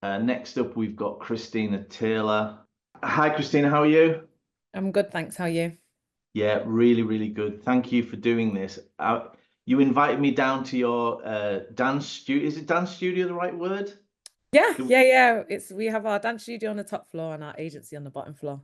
Next up, we've got Christina Taylor. Hi, Christina, how are you? I'm good, thanks. How are you? Yeah, really, really good. Thank you for doing this. You invited me down to your dance studio. Is it dance studio the right word? Yeah, The- yeah, yeah. We have our dance studio on the top floor and our agency on the bottom floor.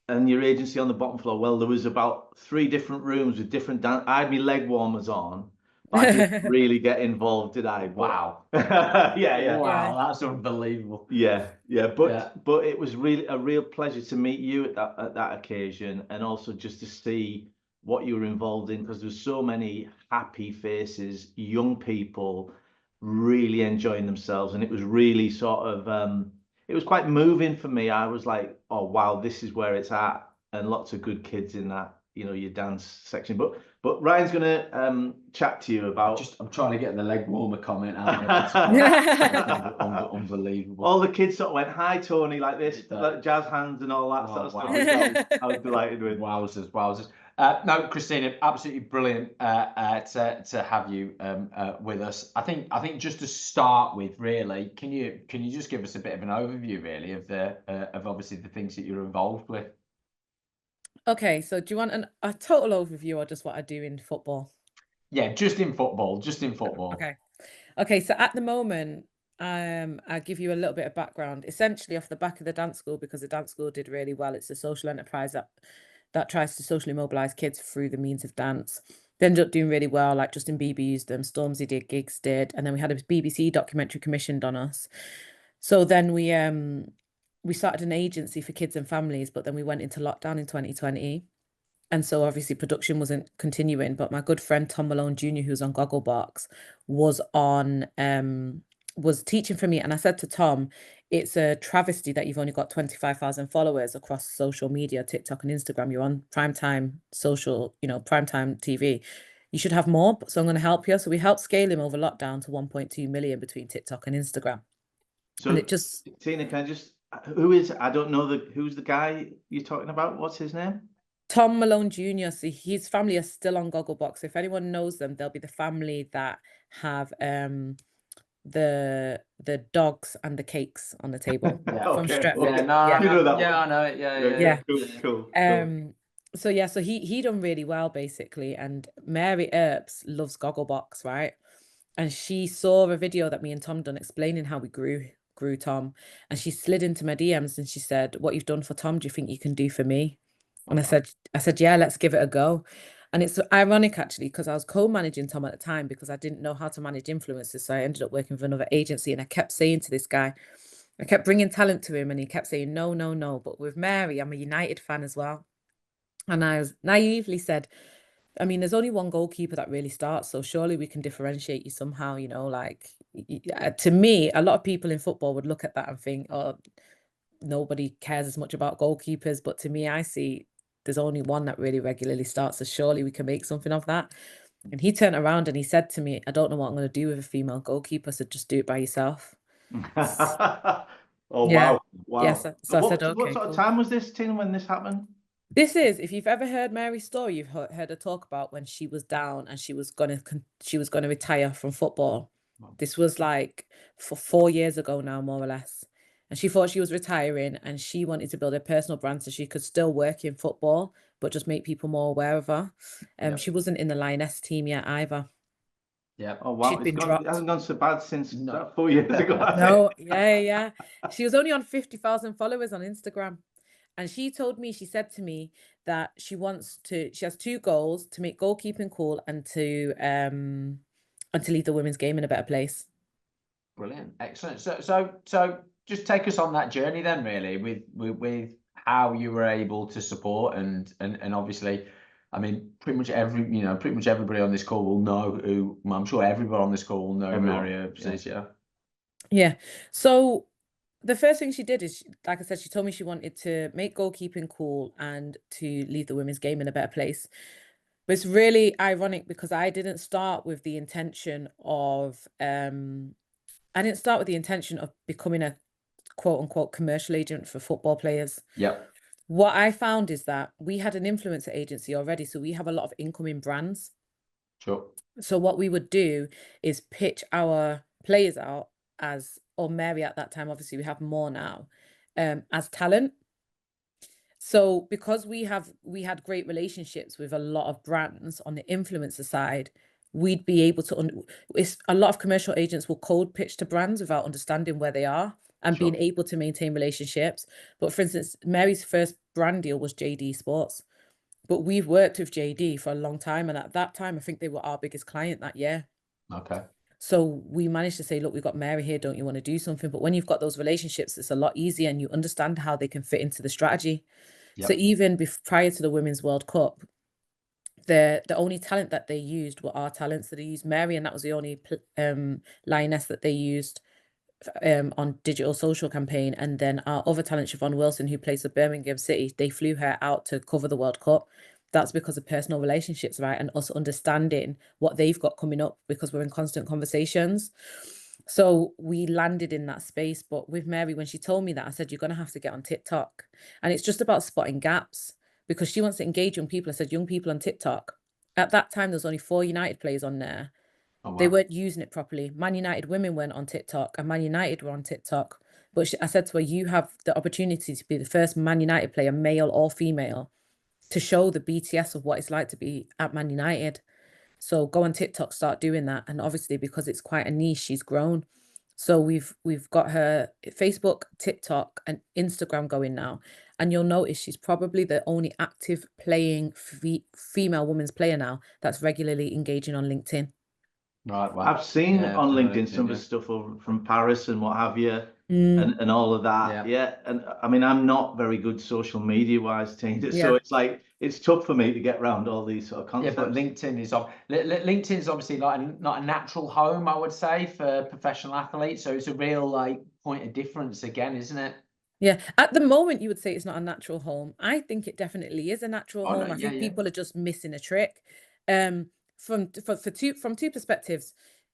And your agency on the bottom floor. Well, there was about three different rooms with different dance. I had my leg warmers on, but I didn't really get involved, did I? Wow. Yeah, yeah. Yeah. Wow, that's unbelievable. Yeah, Yeah. but it was really a real pleasure to meet you at that occasion, and also just to see what you were involved in, because there's so many happy faces, young people really enjoying themselves, and it was really sort of it was quite moving for me. I was like, oh wow, this is where it's at, and lots of good kids in that, your dance section. But Ryan's gonna chat to you about I'm trying to get the leg warmer comment out. Unbelievable. all the kids sort of went, hi, Tony, like this, like jazz hands and all that sort of stuff, which I was delighted with. Wowzers. No, Christina, absolutely brilliant to have you with us. I think just to start with, really, can you just give us a bit of an overview, really, of obviously the things that you're involved with? Okay, so do you want a total overview or just what I do in football? Yeah, just in football. Okay. Okay, so at the moment, I'll give you a little bit of background. Essentially, off the back of the dance school, because the dance school did really well. It's a social enterprise that tries to socially mobilize kids through the means of dance. They ended up doing really well, like Justin Bieber used them, Stormzy did, Gigs did, and then we had a BBC documentary commissioned on us. So then we started an agency for kids and families, but then we went into lockdown in 2020. And so obviously production wasn't continuing, but my good friend Tom Malone Jr., who's on Gogglebox, was teaching for me. And I said to Tom, it's a travesty that you've only got 25,000 followers across social media, TikTok and Instagram. You're on primetime social, primetime TV. You should have more. So I'm going to help you. So we helped scale him over lockdown to 1.2 million between TikTok and Instagram. And So, it just Tina, can I just, I don't know who's the guy you're talking about? What's his name? Tom Malone Jr. So his family are still on Gogglebox. If anyone knows them, they'll be the family that have the dogs and the cakes on the table Yeah. from Okay, Stretford. okay. Yeah, You know that yeah, one. I know it. Yeah. Cool. So yeah, so he done really well basically, and Mary Earps loves Gogglebox, right? And she saw a video that me and Tom done explaining how we grew Tom, and she slid into my DMs and she said, "What you've done for Tom, do you think you can do for me?" And I said, yeah, let's give it a go. And it's ironic actually, because I was co-managing Tom at the time because I didn't know how to manage influencers. So I ended up working for another agency, and I kept saying to this guy, I kept bringing talent to him, and he kept saying, no, no, no. But with Mary, I'm a United fan as well. And I was naively said, I mean, there's only one goalkeeper that really starts, so surely we can differentiate you somehow, like to me, a lot of people in football would look at that and think, oh, nobody cares as much about goalkeepers. But to me, I see there's only one that really regularly starts, so surely we can make something of that. And he turned around and he said to me, I don't know what I'm going to do with a female goalkeeper, so just do it by yourself. Oh Yeah. wow. Yes. So I said, What okay, sort of cool. time was this, Tina, when this happened? This is, if you've ever heard Mary's story, you've heard her talk about when she was down and she was gonna retire from football. This was like for 4 years ago now, more or less. And she thought she was retiring, and she wanted to build a personal brand so she could still work in football, but just make people more aware of her. She wasn't in the Lioness team yet either. Yeah. Oh wow, She'd been it dropped. hasn't gone so bad since No. 4 years ago. No, yeah. She was only on 50,000 followers on Instagram. And she told me, she said to me that she has two goals: to make goalkeeping cool and to leave the women's game in a better place. Brilliant, excellent. So just take us on that journey then, really, with how you were able to support and obviously, I mean, pretty much everybody on this call will know who. I'm sure everybody on this call will know who Mary Earps is. Yeah. Yeah. So the first thing she did is, like I said, she told me she wanted to make goalkeeping cool and to leave the women's game in a better place. But it's really ironic because I didn't start with the intention of becoming a quote unquote commercial agent for football players. Yep. What I found is that we had an influencer agency already, so we have a lot of incoming brands. Sure. So what we would do is pitch our players out as, or Mary at that time, obviously we have more now, as talent. So because we had great relationships with a lot of brands on the influencer side, we'd be able to it's a lot of commercial agents will cold pitch to brands without understanding where they are and being Sure. able to maintain relationships. But for instance, Mary's first brand deal was JD Sports. But we've worked with JD for a long time, and at that time I think they were our biggest client that year. Okay. So we managed to say, look, we've got Mary here, don't you want to do something? But when you've got those relationships, it's a lot easier and you understand how they can fit into the strategy. So Yep. even prior to the Women's World Cup, the only talent that they used were our talents. So they used Mary, and that was the only lioness that they used on digital social campaign. And then our other talent, Siobhan Wilson, who plays for Birmingham City, they flew her out to cover the World Cup. That's because of personal relationships, right? And us understanding what they've got coming up, because we're in constant conversations. So we landed in that space. But with Mary, when she told me that, I said, you're going to have to get on TikTok. And it's just about spotting gaps, because she wants to engage young people. I said, young people on TikTok. At that time, there was only 4 United players on there. Oh, They wow. weren't using it properly. Man United women went on TikTok, and Man United were on TikTok. But I said to her, you have the opportunity to be the first Man United player, male or female, to show the BTS of what it's like to be at Man United. So go on TikTok, start doing that. And obviously, because it's quite a niche, she's grown. So we've got her Facebook, TikTok, and Instagram going now. And you'll notice she's probably the only active playing female women's player now that's regularly engaging on LinkedIn. Right. Wow. I've seen Yeah, on LinkedIn LinkedIn, some of the yeah. stuff over from Paris and what have you, Mm, and all of that. Yeah. And I mean, I'm not very good social media wise, Tina. So yeah. it's like it's tough for me to get around all these sort of Yeah, but concepts. LinkedIn is LinkedIn is obviously not a natural home, I would say, for professional athletes. So it's a real like point of difference again, isn't it? Yeah, at the moment you would say it's not a natural home. I think it definitely is a natural Oh no, home. I yeah, think yeah. people are just missing a trick. From two perspectives.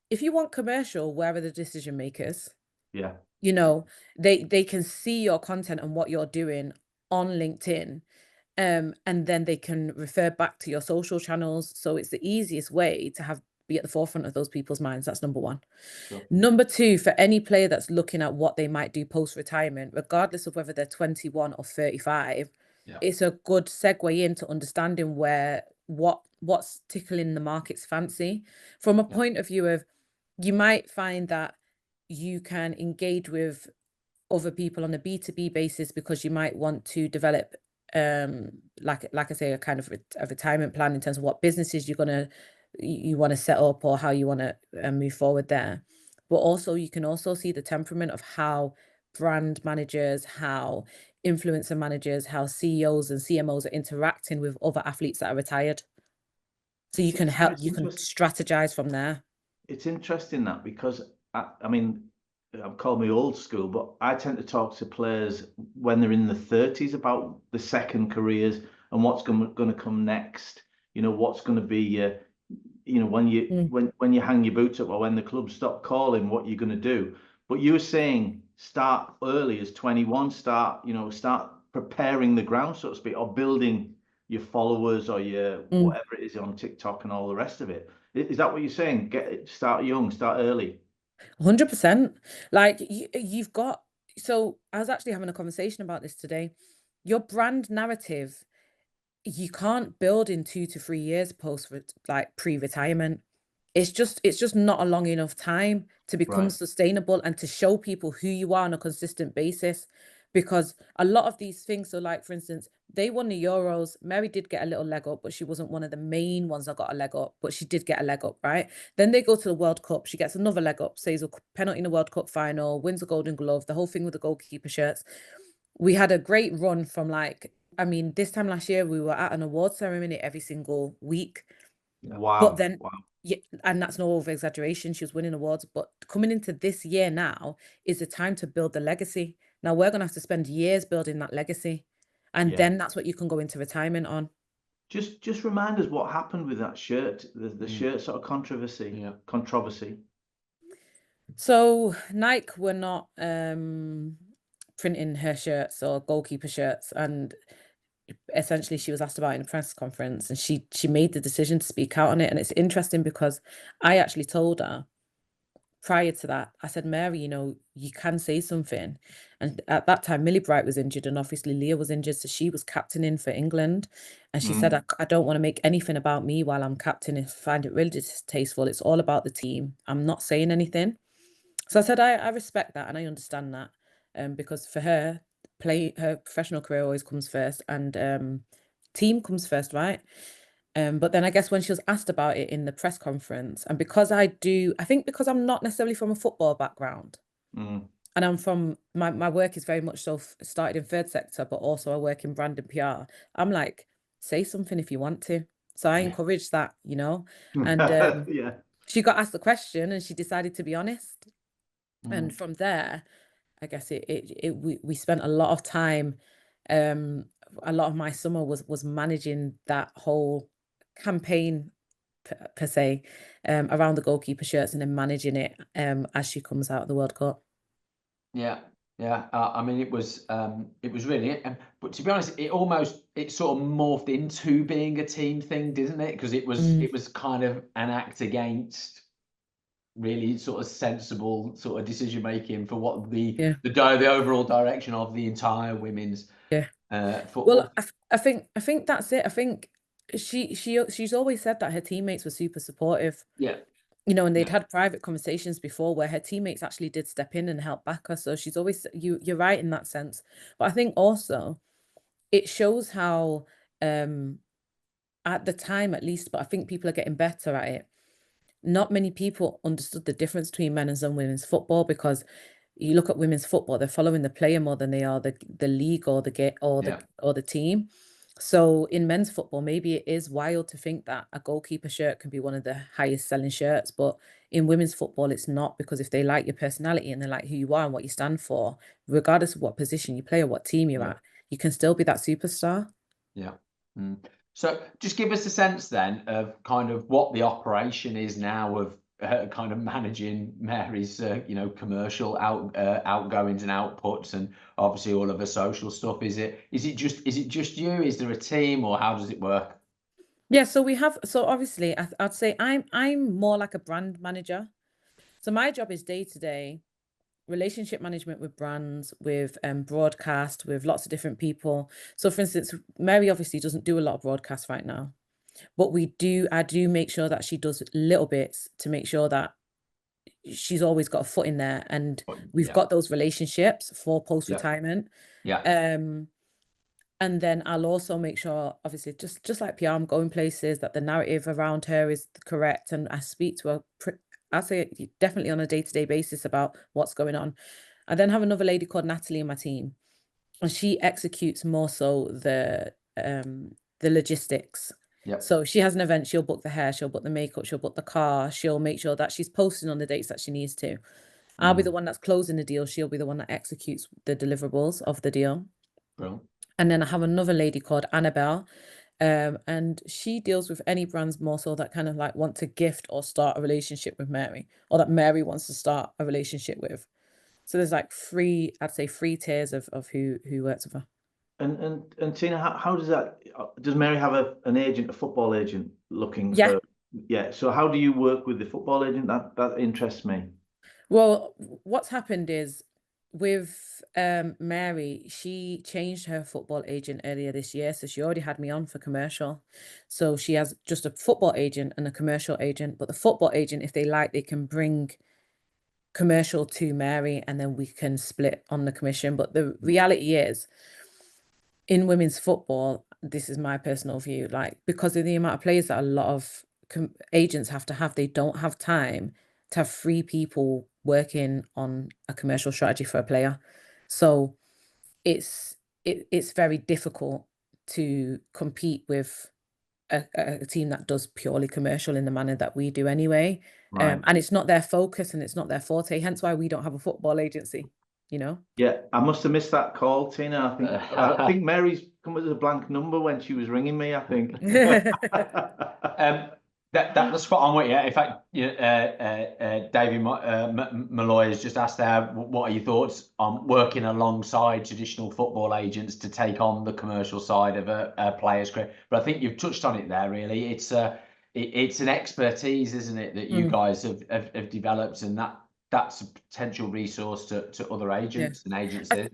If you want commercial, where are the decision makers? Yeah. You know, they can see your content and what you're doing on LinkedIn. And then they can refer back to your social channels. So it's the easiest way to be at the forefront of those people's minds. That's number one. Sure. Number two, for any player that's looking at what they might do post-retirement, regardless of whether they're 21 or 35, Yeah. it's a good segue into understanding what's tickling the market's fancy. From a Yeah. point of view of, you might find that you can engage with other people on a B2B basis because you might want to develop like I say, a kind of a retirement plan in terms of what businesses you want to set up, or how you want to move forward there. But also you can also see the temperament of how brand managers, how influencer managers, how CEOs and CMOs are interacting with other athletes that are retired. So you can strategize from there. It's interesting that, because I mean, I've called me old school, but I tend to talk to players when they're in the 30s about the second careers and what's going to come next. You know, what's going to be when you hang your boots up, or when the club stop calling, what you're going to do. But you were saying start early as 21, start preparing the ground, so to speak, or building your followers or your whatever it is on TikTok and all the rest of it. Is that what you're saying? Start young, start early. 100%. Like you've got, so I was actually having a conversation about this today. Your brand narrative, you can't build in 2 to 3 years pre-retirement. It's just not a long enough time to become Right. sustainable and to show people who you are on a consistent basis. Because a lot of these things, so like for instance, they won the Euros. Mary did get a little leg up, but she wasn't one of the main ones that got a leg up, but she did get a leg up, right? Then they go to the World Cup. She gets another leg up, saves a penalty in the World Cup final, wins a Golden Glove, the whole thing with the goalkeeper shirts. We had a great run from this time last year, we were at an award ceremony every single week. Wow. But then, wow. yeah, and that's no over exaggeration. She was winning awards. But coming into this year now is the time to build the legacy. Now we're going to have to spend years building that legacy. And then that's what you can go into retirement on. Just remind us what happened with that shirt, the shirt sort of controversy. So Nike were not printing her shirts or goalkeeper shirts, and essentially she was asked about it in a press conference, and she made the decision to speak out on it. And it's interesting because I actually told her prior to that, I said, Mary, you can say something. And at that time, Millie Bright was injured, and obviously Leah was injured, so she was captaining for England. And she said, I don't want to make anything about me while I'm captain. I find it really distasteful. It's all about the team. I'm not saying anything. So I said, I respect that and I understand that, because for her, her professional career always comes first, and team comes first, right? But then I guess when she was asked about it in the press conference, and because I think because I'm not necessarily from a football background, and I'm from, my work is very much so started in third sector, but also I work in brand and PR. I'm like, say something if you want to. So I encourage that, and Yeah. she got asked the question and she decided to be honest. And from there, I guess we spent a lot of time, a lot of my summer was managing that whole campaign per se, around the goalkeeper shirts, and then managing it as she comes out of the World Cup. Yeah, yeah. I mean, it was really, but to be honest, it sort of morphed into being a team thing, didn't it? Because it was kind of an act against really sort of sensible sort of decision making for what the overall direction of the entire women's football. Well, I think that's it. I think she's always said that her teammates were super supportive. Yeah. And they'd had private conversations before where her teammates actually did step in and help back her. So she's always, you're right in that sense. But I think also it shows how, at the time at least, but I think people are getting better at it. Not many people understood the difference between men's and women's football, because you look at women's football, they're following the player more than they are the league or the team. So in men's football, maybe it is wild to think that a goalkeeper shirt can be one of the highest selling shirts, but in women's football, it's not, because if they like your personality and they like who you are and what you stand for, regardless of what position you play or what team you're at, you can still be that superstar. Yeah. So just give us a sense then of kind of what the operation is now of kind of managing Mary's, commercial outgoings and outputs, and obviously all of her social stuff. Is it just you? Is there a team, or how does it work? Yeah, so obviously I'd say I'm more like a brand manager. So my job is day-to-day relationship management with brands, with broadcast, with lots of different people. So for instance, Mary obviously doesn't do a lot of broadcast right now, but I do make sure that she does little bits to make sure that she's always got a foot in there, and we've got those relationships for post-retirement. And then I'll also make sure, obviously, just like PR, I'm going places that the narrative around her is correct, and I speak to her, I'd say definitely on a day-to-day basis about what's going on. I then have another lady called Natalie in my team, and she executes more so the logistics. So she has an event, she'll book the hair, she'll book the makeup, she'll book the car, she'll make sure that she's posting on the dates that she needs to. I'll be the one that's closing the deal, she'll be the one that executes the deliverables of the deal. And then I have another lady called Annabelle, and she deals with any brands more so that kind of like want to gift or start a relationship with Mary, or that Mary wants to start a relationship with. So there's like I'd say three tiers of who works with her. And Tina, how does that? Does Mary have an agent, a football agent, looking for? Yeah. So how do you work with the football agent? That interests me. Well, what's happened is with Mary, she changed her football agent earlier this year, so she already had me on for commercial. So she has just a football agent and a commercial agent, but the football agent, if they like, they can bring commercial to Mary, and then we can split on the commission. But the reality is, in women's football, this is my personal view, like, because of the amount of players that a lot of agents have to have, they don't have time to have 3 people working on a commercial strategy for a player. So it's very difficult to compete with a team that does purely commercial in the manner that we do anyway. And it's not their focus and it's not their forte, hence why we don't have a football agency, Yeah, I must have missed that call, Tina. I think Mary's come with a blank number when she was ringing me, I think. That was spot on with you. In fact, David Malloy has just asked there, what are your thoughts on working alongside traditional football agents to take on the commercial side of a player's career? But I think you've touched on it there, really. It's an expertise, isn't it, that you guys have developed, and that's a potential resource to other agents and agencies.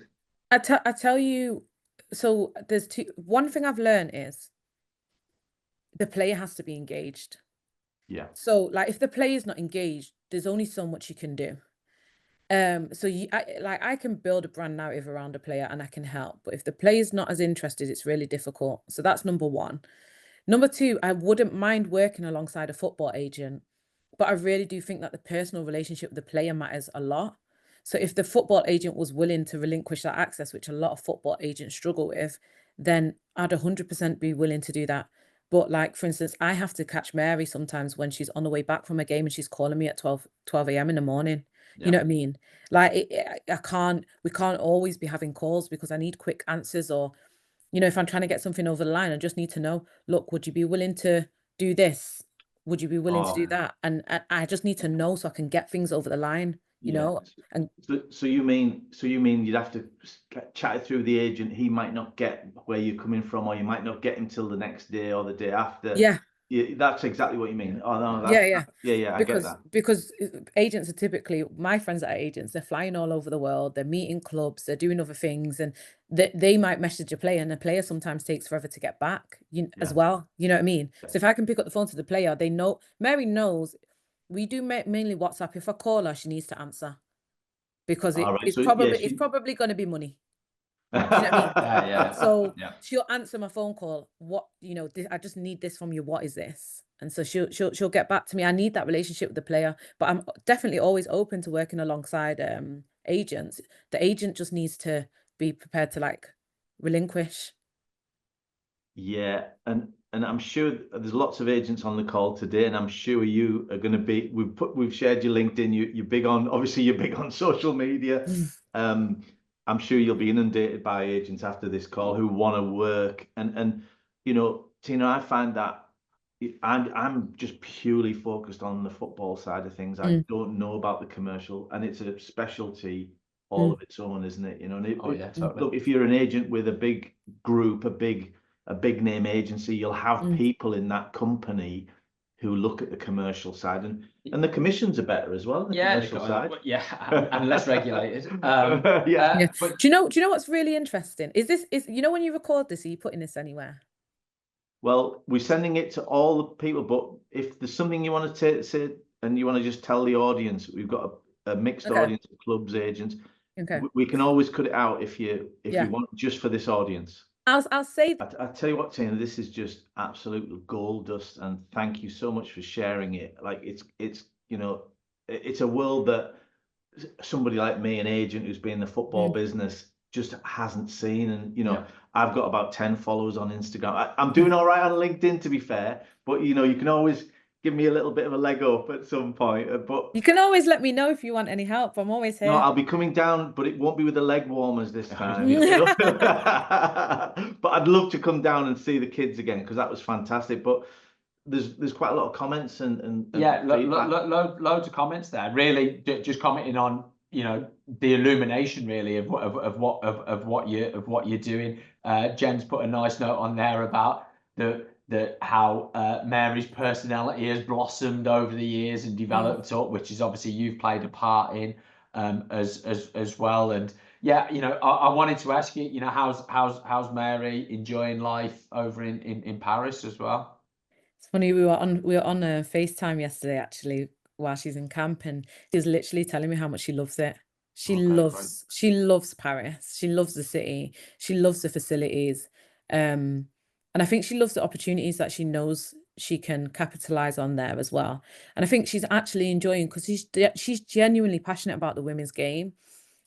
I tell you, so there's one thing I've learned is the player has to be engaged. Yeah. So like if the player is not engaged, there's only so much you can do. So I can build a brand narrative around a player and I can help, but if the player's not as interested, it's really difficult. So that's number one. Number two, I wouldn't mind working alongside a football agent, but I really do think that the personal relationship with the player matters a lot. So if the football agent was willing to relinquish that access, which a lot of football agents struggle with, then I'd 100% be willing to do that. But like, for instance, I have to catch Mary sometimes when she's on the way back from a game and she's calling me at 12 a.m. in the morning. Yeah. You know what I mean? Like we can't always be having calls because I need quick answers, or, you know, if I'm trying to get something over the line, I just need to know, look, would you be willing to do this? Would you be willing to do that? And I just need to know so I can get things over the line, you know? And so you mean you'd have to chat it through with the agent. He might not get where you're coming from, or you might not get him till the next day or the day after. yeah. That's exactly what you mean. Oh no, Yeah. I get that. Because agents are typically, my friends that are agents, they're flying all over the world, they're meeting clubs, they're doing other things, and they might message a player, and the player sometimes takes forever to get back, as well. You know what I mean? So if I can pick up the phone to the player, they know, Mary knows, we do mainly WhatsApp. If I call her, she needs to answer, because it's probably going to be money. You know what I mean? Yeah. So she'll answer my phone call. What, you know, I just need this from you. What is this? And so she'll get back to me. I need that relationship with the player, but I'm definitely always open to working alongside agents. The agent just needs to be prepared to like relinquish. Yeah, and I'm sure there's lots of agents on the call today, and I'm sure you are going to be. We've shared your LinkedIn. You're big on, obviously you're big on social media. I'm sure you'll be inundated by agents after this call who want to work, and you know, Tina, I find that I'm just purely focused on the football side of things. I don't know about the commercial, and it's a specialty all of its own, isn't it? You know, and totally. Look, if you're an agent with a big group, a big name agency, you'll have people in that company who look at the commercial side, and the commissions are better as well. The commercial side, and less regulated. But do you know what's really interesting? Is you know, when you record this, are you putting this anywhere? Well, we're sending it to all the people, but if there's something you want to say and you want to just tell the audience, we've got a mixed audience of clubs, agents. We can always cut it out if you want, just for this audience. I'll say. I tell you what, Tina, this is just absolute gold dust, and thank you so much for sharing it. Like it's you know, it's a world that somebody like me, an agent who's been in the football business, just hasn't seen. And you know, I've got about 10 followers on Instagram. I'm doing all right on LinkedIn, to be fair, but you know, you can always give me a little bit of a leg up at some point. But you can always let me know if you want any help. I'm always here. No, I'll be coming down, but it won't be with the leg warmers this time. But I'd love to come down and see the kids again, because that was fantastic. But there's quite a lot of comments and loads of comments there. Really, just commenting on, you know, the illumination really of what you're doing. Jen's put a nice note on there about how Mary's personality has blossomed over the years and developed up, which is obviously you've played a part in as well. And yeah, you know, I wanted to ask you, you know, how's Mary enjoying life over in Paris as well? It's funny, we were on a FaceTime yesterday actually while she's in camp, and she was literally telling me how much she loves it. She loves Paris. She loves the city. She loves the facilities. And I think she loves the opportunities that she knows she can capitalize on there as well. And I think she's actually enjoying, because she's genuinely passionate about the women's game,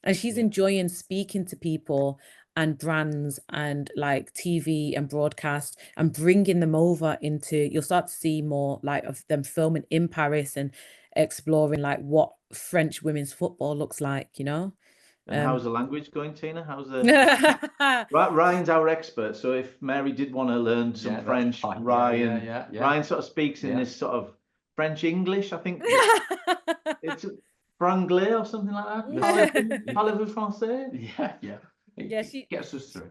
and she's enjoying speaking to people and brands and like TV and broadcast, and bringing them over into, you'll start to see more like of them filming in Paris and exploring like what French women's football looks like, you know. And how's the language going, Tina? How's the Ryan's our expert, so if Mary did want to learn some French, Ryan sort of speaks in this sort of French English, I think. It's franglais or something like that. Parlez-vous français? Yeah, she gets us through.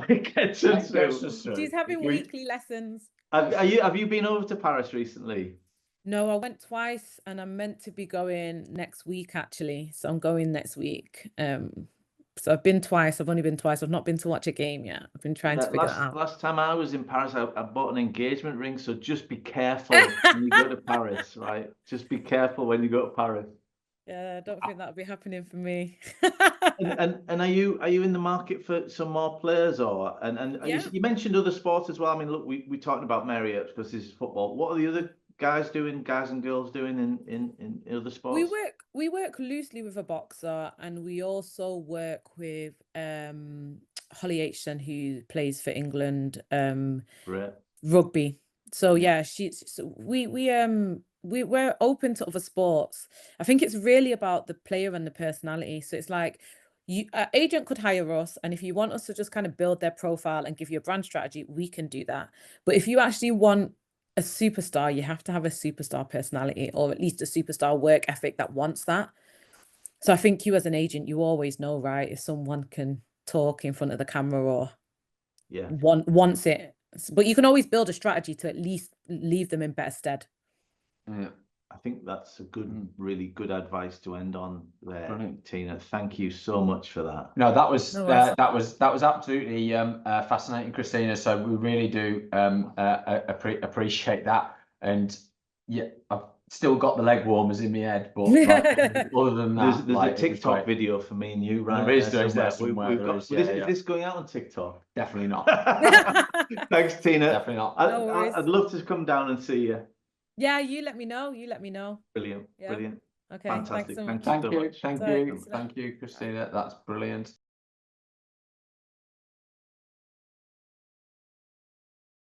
Gets us through. She's having weekly lessons. Have you been over to Paris recently? No, I went twice and I'm meant to be going next week actually. So I'm going next week. So I've been twice. I've only been twice. I've not been to watch a game yet. I've been trying to figure that out. Last time I was in Paris, I bought an engagement ring. So just be careful when you go to Paris, right? Just be careful when you go to Paris. Yeah, I don't think that'll be happening for me. And are you in the market for some more players, or Yeah. you mentioned other sports as well? I mean, look, we talking about Mary Earps because this is football. What are the other guys and girls doing in other sports? We work loosely with a boxer, and we also work with Holly Aitchison, who plays for England Great. rugby. So Yeah. yeah, so we're open to other sports. I think it's really about the player and the personality. So it's like agent could hire us, and if you want us to just kind of build their profile and give you a brand strategy, we can do that. But if you actually want a superstar, you have to have a superstar personality, or at least a superstar work ethic that wants that. So I think you as an agent, you always know, right, if someone can talk in front of the camera or Yeah. wants it. But you can always build a strategy to at least leave them in better stead. Yeah. I think that's a good, really good advice to end on there, Brilliant. Tina. Thank you so much for that. No, that was No worries. that was absolutely fascinating, Christina. So we really do appreciate that. And yeah, I've still got the leg warmers in my head, but like, other than that, there's like, a TikTok video for me and you, right? There is there somewhere. Is this going out on TikTok? Definitely not. Thanks, Tina. Definitely not. No worries. I'd love to come down and see you. Yeah, you let me know. Brilliant. Yeah. Brilliant. Okay. Fantastic. Thanks so much. Thank you. Sorry. Thank you, Christina. That's brilliant.